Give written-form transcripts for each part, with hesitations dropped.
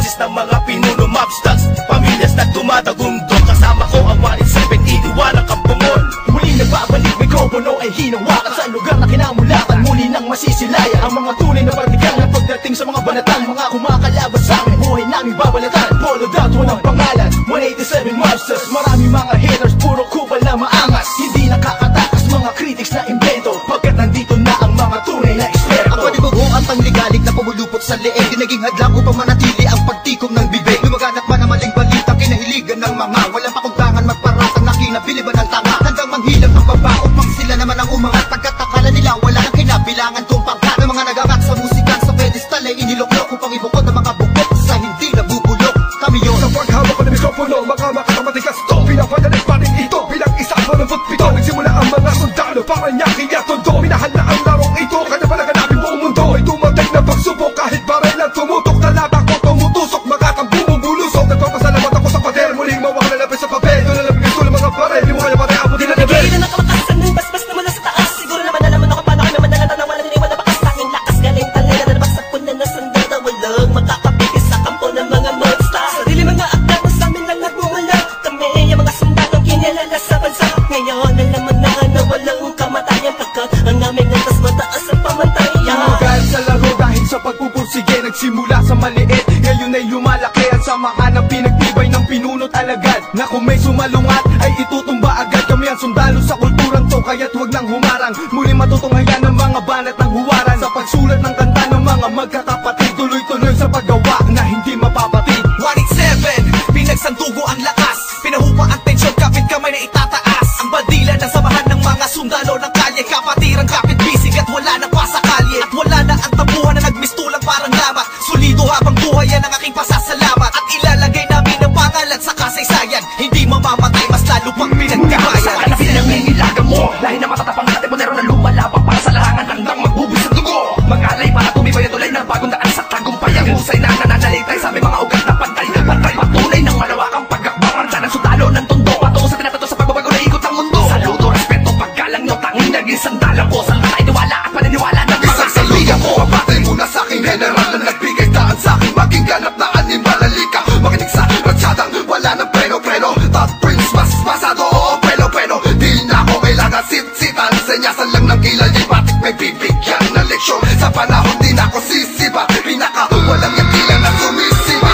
boses ng mga pinuno, mobsters, pamilyas na tumatagundong. Kasama ko ang 187, iniwalang kampungon. Muli nagbabalik, mikropono ay hinawakan sa lugar na kinamulatan. Muli nang masisilayan ang mga tunay na partikal na pagdating sa mga banatan. Mga kumakalaban sa amin, buhay namin babalatan. Follow that, walang pangalan, 187 mobsters. Marami mga haters, puro kupal na maangas. Hindi nakakatakas mga critics na invento, pagkat nandito na ang mga tunay na eksperto. Ang panibugo ang pangligalig na pumulupot sa leeg, di naging hadlang upang manatili ang pagtikom ng bibig. Lumaganap man ang maling balita, kinahiligan ng mga walang pakundangan magparatang na kinabiliban ng tanga. Hanggang manghilang ang baba upang sila naman ang umangat. Pagkatakala nila wala nang kinabilangan kung pangkat ng mga nagangat sa musikang sa pedestal ay iniluklok upang ibukod ang mga bukod sa hindi nabubulok. Kami yun sa paghawak ko ng mikropono, mga makakamatigas to. Pinapadalig pa rin ito bilang isa ko ng pagpito. Nagsimula ang mga sundalo para niya kaya tondo. Minahal na ang larong ito, kanya pala ganapin buong mundo. Ay dumating na pagsubok kahit baril ang tumutok. Talabak ko tumutusok, makakang bumubulusok. Nagpapasalamat ako sa pader, muling mawak na lapis sa papel. Doon na labigay ko ng mga baril, di mo kaya pare abutin na level. Nagigilan ang kamatasan ng basbas na mula sa taas. Siguro naman nalaman ako paano kami manalatan ng walang iniwan na bakas. Tanging lakas galing talaga na nabagsak ko na nasandata. Walang makakapigil sa kampo ng mga monster. Sarili mga aklat na sa amin lang nagmumula. Kami ang mga sundalong kinilala sa bansa. Ngayon nalaman na walang kamatayan, pagkat ang aming landas mataas ang pamantayan. Hanggang sa laro dahil sa pagpupursige, nagsimula sa maliit, ngayon ay lumalaki. At samahan ang pinagtibay ng pinunot alagad, na kung may sumalungat ay itutumba agad. Kami ang sundalo sa kulturang to, kaya't huwag nang humarang. Muli matutunghayan ng mga banat ng huwaran. Sa pagsulat ng kanta ng mga magkakapatid, tuloy-tuloy sa paggawa na hindi mapapatid. 187, pinagsandugo ang lakas, pinahupa ang tensyon, kapit kamay na itataas. Ang bandila ng samahan ng mga sundalo ng kalye, kapatirang kapit bisig at wala na pa sa kalye. At wala na ang tabuhan na nagmistulang parang lamat. Solido habang buhay yan ang aking pasasalamat. At ilalagay namin ang pangalan sa kasaysayan, hindi mamamatay, mas lalo pang pinagkabayan. Sa pinangingilagan mo, lahi na matatapang natin, monero na lumalabang para sa larangan, handang magbubis ng dugo. Mag-alay para tumibay ang tulay ng bagong daan sa tagumpay. Ang husay na nananalitay sa aming mga ugat na pantay. Pantay patunay ng malawakang pagkakbangan sa ng sundalo ng tondo. Patungo sa tinapato sa pagbabago na ikot ang mundo. Saludo, respeto, paggalang nyo, tanging naging sandalan ko. Salmatay, niwala at paniniwala ng mga saludo ko. Papatay muna sa aking general na nagbigay daan sa aking maging ganap na animal. Halika, makinig sa ratsadang wala ng preno-preno. Top Prince, mas masado, oo, pelo-pelo. Di na ako kailangan sit-sitan, senyasan lang ng kilay. Batik may bibigyan na leksyon, sa panahon di na ako sisiba. Pinaka, walang yung tila na sumisiba.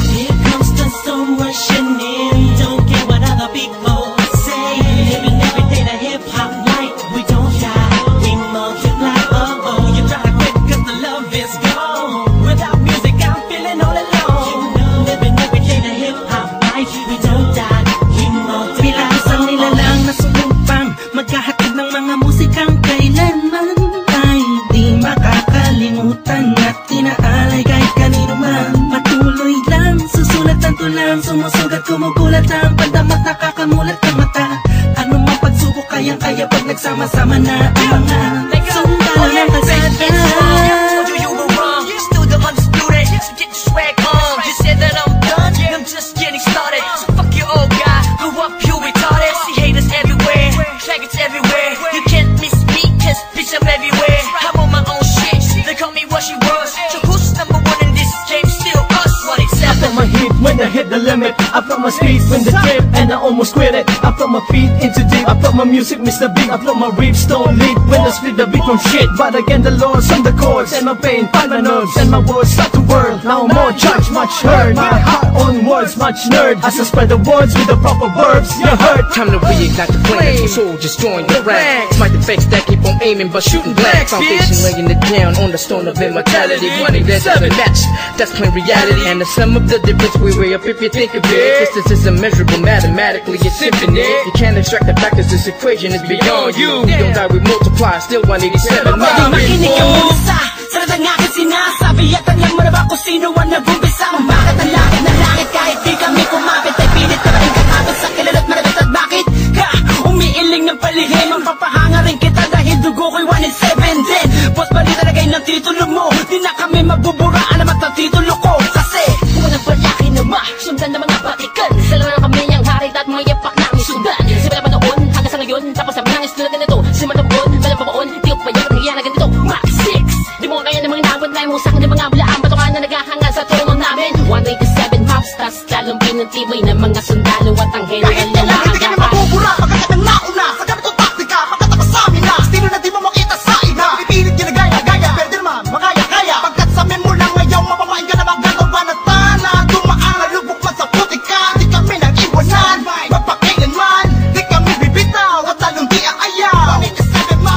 Here comes the storm rushing in. Don't care what other people say. Living every day the hip-hop life. We don't die, we multiply. Oh, you try to quit cause the love is gone. Without music I'm feeling all alone. Living every day the hip-hop life. We don't die, we multiply. Bilang isang nilalang na sumumpang magkahatid ng mga musikang kailanman ay di makakalimutan at inaalay kahit kanino man. Patuloy lang, susulat ang tulang, sumusugat, kumugulat ang pandamat, nakakamulat ang mata. Ano mang pagsubok kayang-kaya pag nagsama-sama na ang mga sundalo ng kalsada. You were wrong, still the undisputed, so get your swag on. You said that I'm done, I'm just getting started. So fuck your old guy, grew up you retarded. See haters everywhere, faggots everywhere. You can't miss me, cause bitch I'm everywhere. I'm on my own shit, they call me what she was. So who's number one in this game? Still us, 187. I felt my heat when I hit the limit. I felt my speed when the trip and I almost quit it. I felt my feet into deep. I felt my music miss the beat. I felt my riffs don't lead when I split the beat from shit. But again the Lord's on the chords and my pain find my nerves and my words start to whirl. Now more judge, much heard. My heart on words, much nerd. As I spread the words with the proper verbs, you heard. Time to reignite the flame. Soldiers join the ranks. Smite the fakes that keep on aiming but shooting blank. Foundation laying it down on the stone of immortality. Running that doesn't match, that's plain reality. And the sum of the difference we weigh up if you think of it. Distance is immeasurable, mathematically it's infinite. You can't extract the fact that this equation is beyond you. We don't die, we multiply, still 187 million. Makinig ka muna sa sarad ang aking sinasabi. At alam mo na ba kung sino ang nag-umpisa? Bakit ang langit ng langit kahit di kami kumapit? Ay pilit ka rin kakapit sa kilala't maragat. At bakit ka umiiling ng palihim? Magpapahanga rin kita dahil dugo ko'y 187 din. Boss balita lagay ng titulo mo, di na kami mabuburaan naman ang titulo ko. Kasi walang palaki na sundan ng mga batikan. Sila na kami ang harit at mga yapak na aming sundan. Simula pa noon hanggang sa ngayon, tapos sabi nang istulad na nito. Simula pa noon, walang pabaon, di ko pa yan nangyayari na ganito. Max 6, di mo kaya ng mga inabot na yung musang ng mga bulaan. Patungan na naghahanga sa trono namin. tibay ng mga sundalo at ang Kahit general na kailan hindi kami nakagapan. mabubura, pagkat ang nauna sa ganitong taktika, pagkatapos sa amin na estilo na di mo makita sa iba. Pipilit ginagaya-gaya, pero di naman makaya-kaya, pagkat sa amin mo lang ngayon mapamain ka na magagawa na tana. Dumaan na lubok man sa putika, di kami nang iwanan, magpakailanman, di kami bibitaw at lalong di aayaw.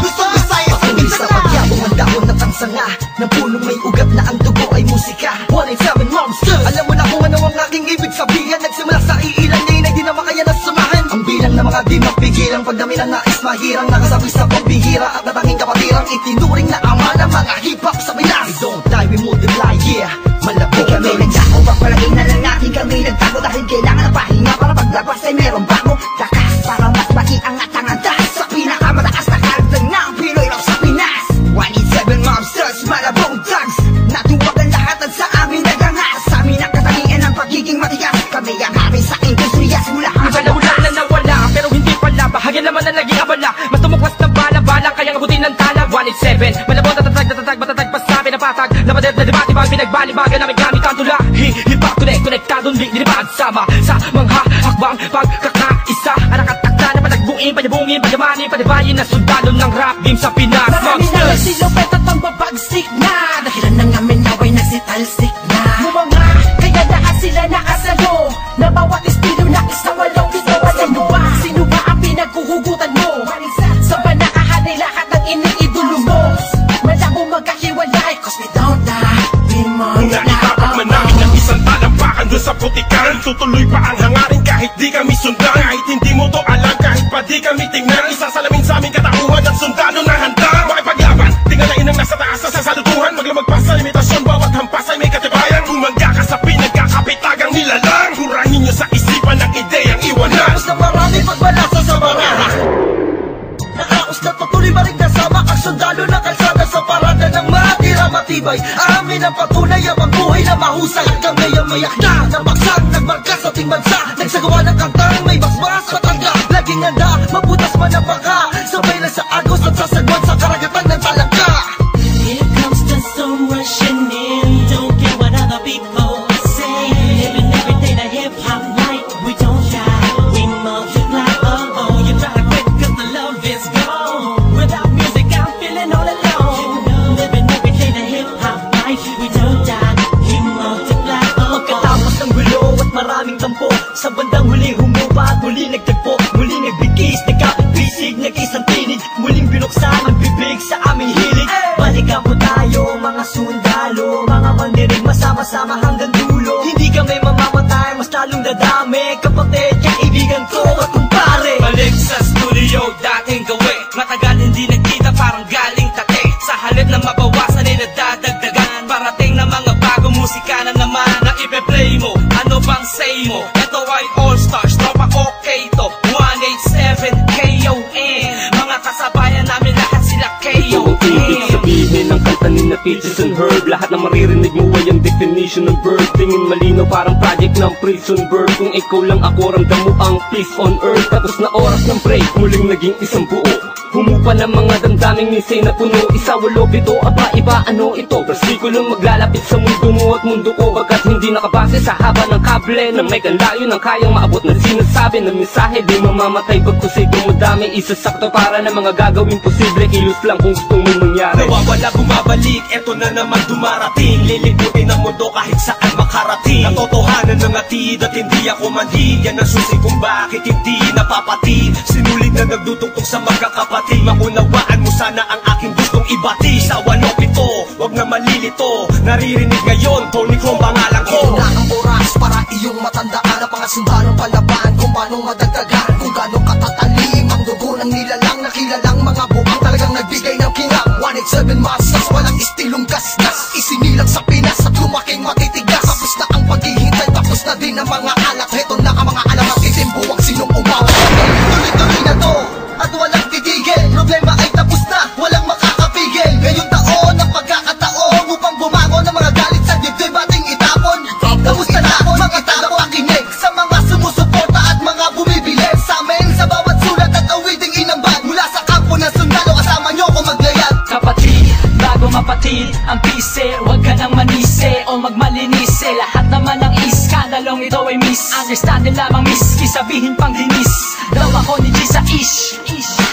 Gusto Visayas sa Mindanao, pagyabong ang dahon at ang sanga ng punong may ugat na ang dugo ay musika. 187 Monsters, alam mo na kung ano ang aking ibig sabihin. Nagsimula sa iilan na di na makaya na samahan. Ang bilang ng mga di mapigilang pagdami na nais mahirang nakasabi sa pambihira at natanging kapatirang itinuring na ama ng mga hip-hop sa Pinas. We don't die, we multiply, yeah. Malapit kami nagdako, papalagay na lang natin kami nagtago dahil kailangan ng pahinga para paglabas ay meron bago lakas para mas maiangat ang antas sa pinakamataas na karagdag ng Pinoy rap sa Pinas. 187 Monsters, malabong thugs, natuwag ang lahat at sa amin nagangas. Sa amin ang katangian ng pagiging matigas, kami ang hari sa industriya simula Minsan na ulang na nawala, pero hindi pala. Bahagya naman na naging abala. Mas tumuklas ng bala-bala, kaya abutin ng tala. 187, malabon, matatag pa sa amin ang patag. Napadet na debate, bang pinagbalibagan namin gamit ang tula. Hip-hop, konektadong di nilibad. Sama sa mga hakbang pagkakaisa. Anak at takta na panagbuin, panyabungin, panyamanin, panibayin na sundalo ng rap game sa Pinas. Marami na nagsilupet at ang babagsik na dahilan ng amin naway nagsitalsik na Bumanga, kaya lahat sila nakasalo na bawat estilo na isang walong ito. Alam mo ba, sino ba ang pinaghuhugutan mo? Sa ba nakahanay lahat ng iniidolo mo? Malabo magkahiwalay, cause we don't die, we multiply. Naitapak man namin ng isang talampakan doon sa putikan. Tutuloy pa ang hangarin kahit di kami sundan. Kahit hindi mo to alam, kahit pa di kami tingnan. Isasalamin sa aming katauhan ng sundalo na handa makipaglaban. Tingalain ang nasa taas sa salutuhan. Maglamag pa sa limitasyon, bawat hampas ay may katibayan. Bumangga ka sa pinagkakapitagang nilalang. Kurahin nyo sa isipan ng ideyang iwanan. Tapos na marami pagbalasa sa mga nakaos na patuloy maring kasama ang sundalo na kalsada sa parada ng matira matibay. Amin ang patunay ang magbuhay na mahusay. Kami ang mayak na nabaksang nagmarka sa ating bansa. Nagsagawa ng kantang may basbas at tangga. Laging handa, mabutas man ang baka. Sabay na sa agos at sasagwan sa karagatan ng talangka. Here comes the sun rushing in. Don't care what other people say. Living every day the hip hop life. We don't shy, we multiply. Oh, you try to quit 'cause the love is gone. Without music, I'm feeling all alone. Living every day the hip hop life. We don't die, we multiply. Pagkatapos ng gulo at maraming tampo, sa bandang huli humupa at muli nagtagpo. Muli nagbigis, nagkakabisig, nag-isang tinig. Muling binuksan ang bibig sa aming hilig. Balikan po tayo mga sundalo, mga mandinig masama-sama hanggang dulo. Hindi kami mamamatay, mas lalong dadami. Kapatid, kaibigan ko at kumpare. Balik sa studio, dating gawi. Matagal hindi nagkita, parang galing tate. Sa halip na mabawasan ay nadadagdagan. Parating na mga bagong musika na naman na ipe-play mo. Ano bang say mo? Ito ay All Stars, tropa okay to. 187 KON. Mga kasabayan namin lahat sila KON. Ibig sabihin ng kanta ni na Peaches and Herb. Lahat na maririnig mo ay ang definition ng bird. Tingin malinaw parang project ng prison bird. Kung ikaw lang ako, ramdam mo ang peace on earth. Tapos na oras ng break, muling naging isang buo. Humupa ng mga damdaming minsay na puno. Isa, walo, pito, aba, iba, ano ito? Versikulong maglalapit sa mundo mo at mundo ko. Pagkat hindi nakabase sa haba ng kable na may kanlayo ng kayang maabot na sinasabi ng mensahe. Di mamamatay pagkusay dumadami. Isasakto para na mga gagawin posible. Kilos lang kung gusto mong mangyari. Nawawala, bumabalik, eto na naman dumarating. Liliputin ang mundo kahit saan makarating. Natotohanan ng atid at hindi ako manhid. Yan ang susi kung bakit hindi napapatid. Sinulit na nagdutungtong sa magkakapatid. Maunawaan mo sana ang aking gustong ibati. Sa 107, wag na malilito. Naririnig ngayon, Tony Chrome pangalan ko. Na ang oras para iyong matandaan ang mga sundalong palaban. Kung paano madagdagan, kung gano'ng katatalim ang dugo ng nilalang na kilalang mga buang talagang nagbigay ng kinang. 187 Monsters, walang istilong gasgas. Isinilang sa Pinas at lumaking matitigas. Tapos na ang paghihintay, tapos na din ang mga alak. Heto na ang mga alamat, itimbuwang sinong umawa. Tuloy-tuloy na to, at walang titigil. Problema ay tapos na, walang makakapigil. Ngayong taon ang pagkakataon upang bumangon ng mga galit sa dibdib ating itapon. Tapos na mga tao pakinig sa mga sumusuporta at mga bumibili sa amin sa bawat sulat at awiting inambag. Mula sa kampo ng sundalo, kasama nyo ko maglayag. Kapatid, bago mapatid ang pise, huwag ka nang manise o magmalinise. Lahat naman ng iskandalo sundalong ito ay miss. Understand din lamang miss, kisabihin pang dinis. Daw ako ni G sa ish.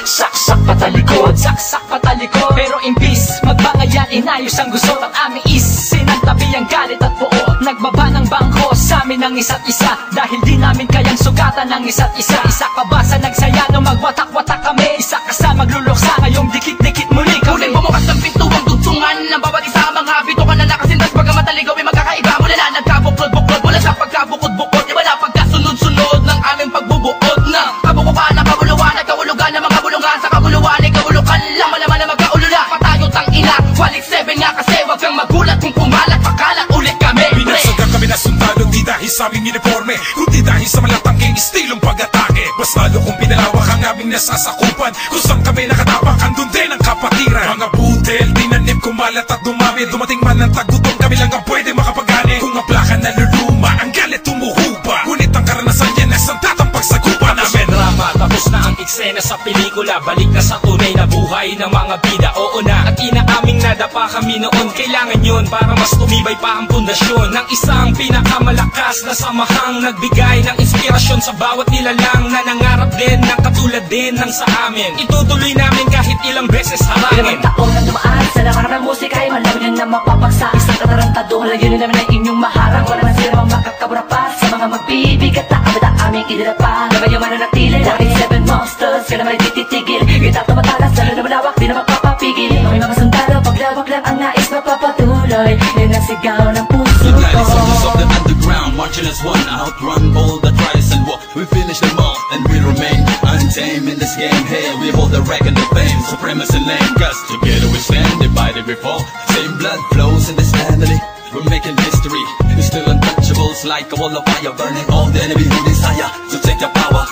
Saksak patalikod, saksak patalikod. Pero imbis, magbangayan inayos ang gusot at aming is. Sinantabi ang galit at puot, nagbaba ng bangko sa amin ng isa't isa. Dahil di namin kayang sugatan ng isa't isa. Isa ka ba sa nagsaya nung magwatak-watak kami? Isa ka sa magluluksa ngayong dikit-dikit muli kami. Muling bumukas ng pintuang dugtungan ng bawat isa. Mga habito ka na nakasintas, bagamat naligaw ay magkakaiba. Mula na nagkabuklod-buklod, mula sa pagkabukod-bukod, iba na pagkasunod-sunod ng aming pagbubuod na kabukukan ng kabuluhan at kahulugan ng mga bulungan. Sa kabuluhan ay kahulukan lang, malaman na magkaulula. Patayot ang ina, walik 7 nga kasi wag kang magulat kung pumalat, pakalat ulit kami. Binasagan kami na sundalo, di dahil sa aming uniforme, kundi dahil sa malatangking estilong pag-atake. Mas lalo kung pinalawak ang aming nasasakupan, kung saan kami nakatapak, andun din ang kapatiran. Mga budel, tinanim, kumalat at dumami. Dumating man ang tagutom, kami lang ang pwede makapagani. Kung ang plaka naluluma, ang galit tumuhupa. Ngunit ang karanasan yan ay santatang pagsagupa namin. Drama, tapos na ang eksena sa pelikula. Balik na sa tunay na buhay ng mga bida, oo na. At inaaming nadapa kami noon, kailangan yun para mas tumibay pa ang pundasyon ng isang pinakamalakas na samahang nagbigay ng inspirasyon sa bawat nilalang na nangarap din ng katulad din ng sa amin. Itutuloy namin kahit ilang beses harangin. Ilang taon na dumaan sa nakarap ng musika ay malaman nyo na mapapagsa. Isang katarantado, halayin namin ay inyong maharang. Wala man sila mga makakabura pa sa mga magbibigat na abad ang aming idinapa. Naman yung mananatili, dahil 7 monsters ka naman ititigil. Kita tumatalas, lalo na malawak, di na magpapapigil. May mga sundalo, paglawak lang ang nais mapapatuloy. Yan ang sigaw ng puso ko. Soldiers of the underground, marching as one, outrun all the tries and war. We finish them all, and we remain untamed in this game. Hey, we hold the rank and the fame, supremacy lane. Cause together we stand, divided we fall. Same blood flows in this family. We're making history, we're still untouchables. Like a wall of fire, burning all the enemy who desire to take the power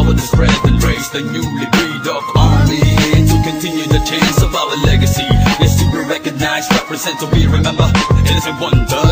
to spread and raise the newly breed of army. To continue the chains of our legacy, yes, to be recognized, represent, to be remembered. Innocent wonder.